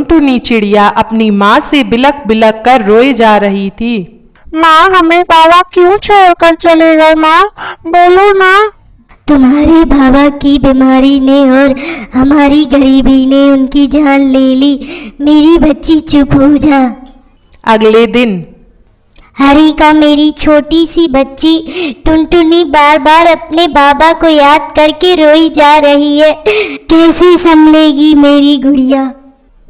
टुनटुनी चिड़िया अपनी माँ से बिलक बिलक कर रोए जा रही थी। माँ, हमें बाबा क्यों छोड़कर चले गए? माँ बोलो ना। तुम्हारे बाबा की बीमारी ने और हमारी गरीबी ने उनकी जान ले ली। मेरी बच्ची चुप हो जा। अगले दिन हरिका, मेरी छोटी सी बच्ची टुनटुनी बार बार अपने बाबा को याद करके रोई जा रही है। कैसे संभलेगी मेरी गुड़िया?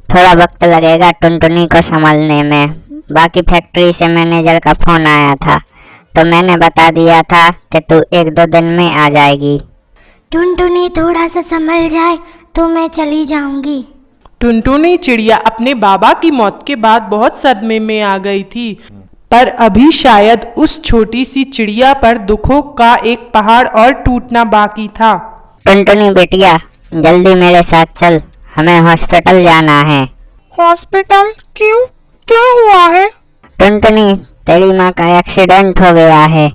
थोड़ा वक्त लगेगा टुनटुनी को संभालने में। बाकी फैक्ट्री से मैनेजर का फोन आया था तो मैंने बता दिया था कि तू 1-2 दिन में आ जाएगी। टुनटुनी थोड़ा सा संभल जाए तो मैं चली जाऊंगी। टुनटुनी चिड़िया अपने बाबा की मौत के बाद बहुत सदमे में आ गई थी, पर अभी शायद उस छोटी सी चिड़िया पर दुखों का एक पहाड़ और टूटना बाकी था। टुनटुनी बेटिया, जल्दी मेरे साथ चल, हमें हॉस्पिटल जाना है। हॉस्पिटल? क्यों? क्या हुआ है? टुनटुनी, तेरी माँ का एक्सीडेंट हो गया है।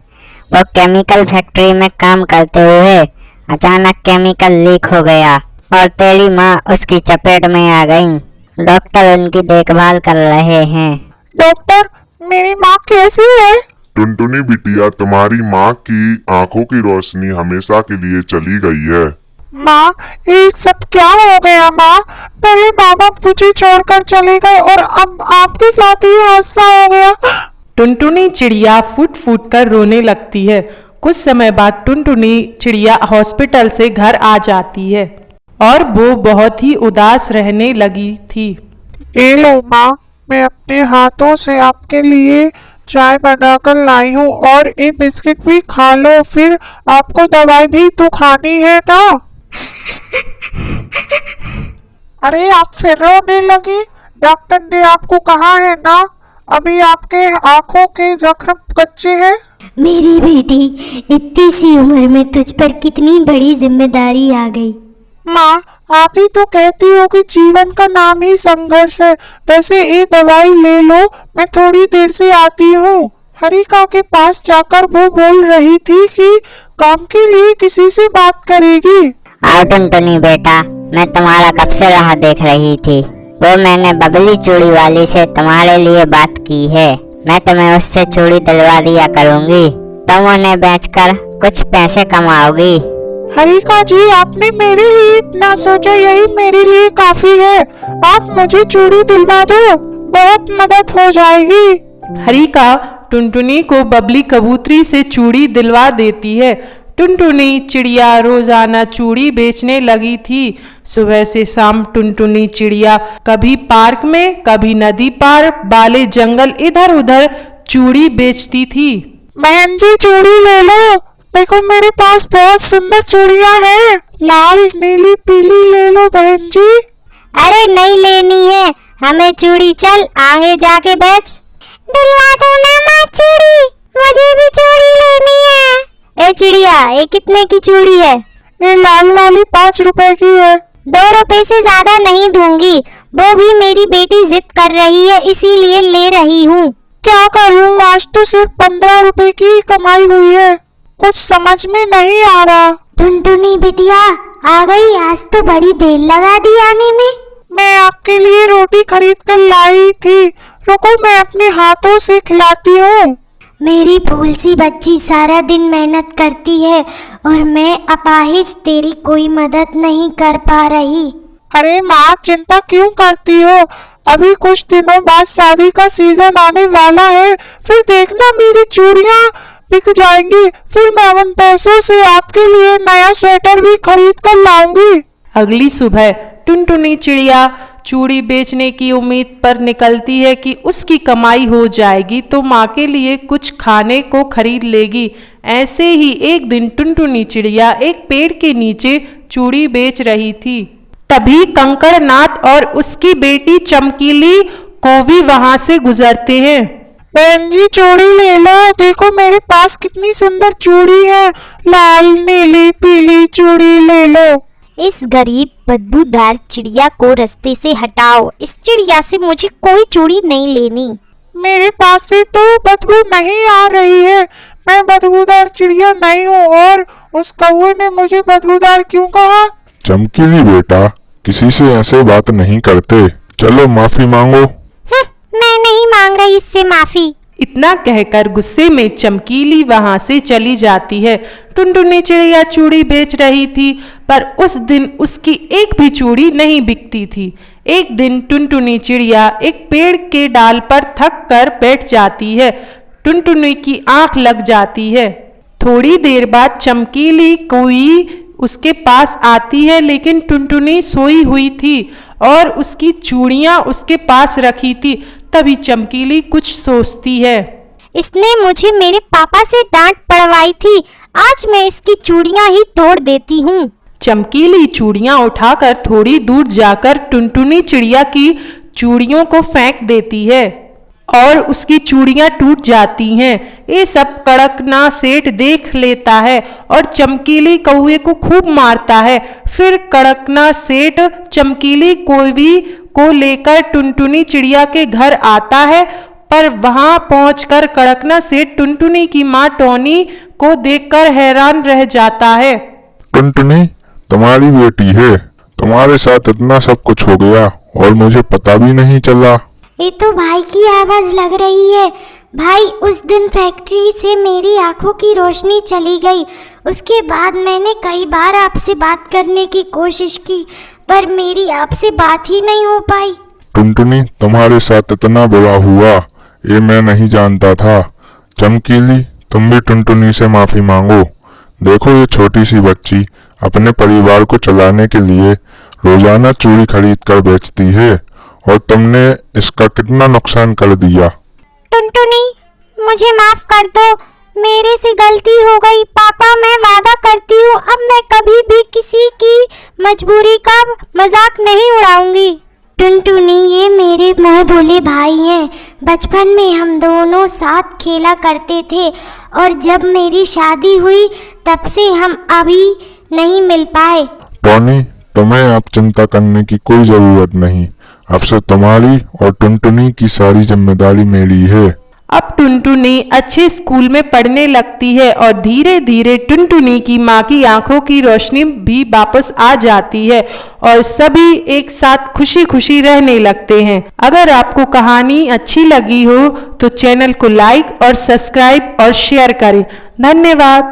वो केमिकल फैक्ट्री में काम करते हुए अचानक केमिकल लीक हो गया और तेरी माँ उसकी चपेट में आ गई। डॉक्टर उनकी देखभाल कर रहे हैं। डॉक्टर, मेरी माँ कैसी है? टुनटुनी बिटिया, तुम्हारी माँ की आंखों की रोशनी हमेशा के लिए चली गई है। माँ, ये सब क्या हो गया? माँ, पहले बाबा मुझे छोड़कर चले गए और अब आपके साथ ही हादसा हो गया। टुनटुनी चिड़िया फूट फूट कर रोने लगती है। कुछ समय बाद टुनटुनी चिड़िया हॉस्पिटल से घर आ जाती है और वो बहुत ही उदास रहने लगी थी। ये लो माँ, मैं अपने हाथों से आपके लिए चाय बनाकर लाई हूँ और ये बिस्किट भी खा लो, फिर आपको दवाई भी तो खानी है ना। अरे, आप फिर रोने लगी? डॉक्टर ने आपको कहा है ना अभी आपके आंखों के जख्म कच्चे हैं। मेरी बेटी, इतनी सी उम्र में तुझ पर कितनी बड़ी जिम्मेदारी आ गई। माँ, आप ही तो कहती हो कि जीवन का नाम ही संघर्ष है। वैसे ये दवाई ले लो, मैं थोड़ी देर से आती हूँ। हरिका के पास जाकर वो बोल रही थी कि काम के लिए किसी से बात करेगी। आओ टुनटुनी बेटा, मैं तुम्हारा कब से राह देख रही थी। वो मैंने बबली चूड़ी वाली से तुम्हारे लिए बात की है। मैं तुम्हें उससे चूड़ी दिलवा दिया करूँगी, तुम उन्हें बेचकर कुछ पैसे कमाओगी। हरिका जी, आपने मेरे लिए इतना सोचा, यही मेरे लिए काफी है। आप मुझे चूड़ी दिलवा दो, बहुत मदद हो जाएगी। हरिका टुनटुनी को बबली कबूतरी से चूड़ी दिलवा देती है। टुनटुनी चिड़िया रोजाना चूड़ी बेचने लगी थी। सुबह से शाम टुनटुनी चिड़िया कभी पार्क में, कभी नदी पार वाले जंगल इधर उधर चूड़ी बेचती थी। बहन जी, चूड़ी ले लो, देखो मेरे पास बहुत सुंदर चूड़ियां हैं। लाल, नीली, पीली ले लो बहन जी। अरे नहीं लेनी है हमें चूड़ी, चल आगे जाके बेच। दिलवा दो ना माँ चूड़ी, मुझे भी चूड़ी लेनी है। ए चिड़िया, ये कितने की चूड़ी है? ये लाल वाली 5 रुपए की है। 2 रुपए से ज्यादा नहीं दूंगी, वो भी मेरी बेटी जिद कर रही है इसीलिए ले रही हूँ। क्या करूँ, आज तो सिर्फ 15 रुपए की कमाई हुई है, कुछ समझ में नहीं आ रहा। टुनटुनी बिटिया आ गई, आज तो बड़ी देर लगा दी आने में। मैं आपके लिए रोटी खरीद कर लाई थी, रुको मैं अपने हाथों से खिलाती हूँ। मेरी भूल सी बच्ची सारा दिन मेहनत करती है और मैं अपाहिज तेरी कोई मदद नहीं कर पा रही। अरे माँ, चिंता क्यों करती हो? अभी कुछ दिनों बाद शादी का सीजन आने वाला है, फिर देखना मेरी चूड़ियाँ बिक जाएंगी, फिर मैं उन पैसों से आपके लिए नया स्वेटर भी खरीद कर लाऊंगी। अगली सुबह टुनटुनी चिड़िया चूड़ी बेचने की उम्मीद पर निकलती है कि उसकी कमाई हो जाएगी तो माँ के लिए कुछ खाने को खरीद लेगी। ऐसे ही एक दिन टुनटुनी चिड़िया एक पेड़ के नीचे चूड़ी बेच रही थी। तभी कंकड़नाथ और उसकी बेटी चमकीली कोवी वहां से गुजरते हैं। बहन जी, चूड़ी ले लो, देखो मेरे पास कितनी सुंदर चूड़ी है। लाल, नीली, पीली चूड़ी ले लो। इस गरीब बदबूदार चिड़िया को रास्ते से हटाओ, इस चिड़िया से मुझे कोई चूड़ी नहीं लेनी। मेरे पास से तो बदबू नहीं आ रही है, मैं बदबूदार चिड़िया नहीं हूँ। और उस कौवे ने मुझे बदबूदार क्यों कहा? चमकीली बेटा, किसी से ऐसे बात नहीं करते। चलो माफी मांगो। मैं नहीं मांग रही इससे माफी। इतना कहकर गुस्से में चमकीली वहां से चली जाती है। टुनटुनी चिड़िया चूड़ी बेच रही थी, पर उस दिन उसकी एक भी चूड़ी नहीं बिकती थी। एक दिन टुनटुनी चिड़िया एक पेड़ के डाल पर थक कर बैठ जाती है। टुनटुनी की आंख लग जाती है। थोड़ी देर बाद चमकीली कोई उसके पास आती है, लेकिन टुनटुनी सोई हुई थी और उसकी चूड़ियां उसके पास रखी थी। तभी चमकीली कुछ सोचती है। इसने मुझे मेरे पापा से डांट पड़वाई थी, आज मैं इसकी चूड़ियां ही तोड़ देती हूँ। चमकीली चूड़ियां उठाकर थोड़ी दूर जाकर टुनटुनी चिड़िया की चूड़ियों को फेंक देती है और उसकी चूड़ियां टूट जाती हैं। ये सब कड़कना सेठ देख लेता है और चमकीली कौवे को खूब मारता है। फिर कड़कना सेठ चमकीली कौवी को लेकर टुनटुनी चिड़िया के घर आता है, पर वहां पहुंचकर कड़कना सेठ टुनटुनी की मां टोनी को देखकर हैरान रह जाता है। टुनटुनी तुम्हारी बेटी है, तुम्हारे साथ इतना सब कुछ हो गया और मुझे पता भी नहीं चला। ये तो भाई की आवाज लग रही है। भाई, उस दिन फैक्ट्री से मेरी आंखों की रोशनी चली गई। उसके बाद मैंने कई बार आपसे बात करने की कोशिश की, पर मेरी आपसे बात ही नहीं हो पाई। टुनटुनी तुम्हारे साथ इतना बुरा हुआ ये मैं नहीं जानता था। चमकीली तुम भी टुनटुनी से माफी मांगो। देखो ये छोटी सी बच्ची अपने परिवार को चलाने के लिए रोजाना चूड़ी खरीद कर बेचती है और तुमने इसका कितना नुकसान कर दिया। टुनटुनी, मुझे माफ कर दो, मेरे से गलती हो गई। पापा, मैं वादा करती हूँ अब मैं कभी भी किसी की मजबूरी का मजाक नहीं उड़ाऊंगी। टुनटुनी, ये मेरे मोह भोले भाई हैं। बचपन में हम दोनों साथ खेला करते थे और जब मेरी शादी हुई तब से हम अभी नहीं मिल पाए। टोनी, तुम्हें अब चिंता करने की कोई जरूरत नहीं। अब से तुम्हारी और टुनटुनी की सारी जिम्मेदारी मेरी है। अब टुनटुनी अच्छे स्कूल में पढ़ने लगती है और धीरे धीरे टुनटुनी की माँ की आंखों की रोशनी भी वापस आ जाती है और सभी एक साथ खुशी खुशी रहने लगते हैं। अगर आपको कहानी अच्छी लगी हो तो चैनल को लाइक और सब्सक्राइब और शेयर करें। धन्यवाद।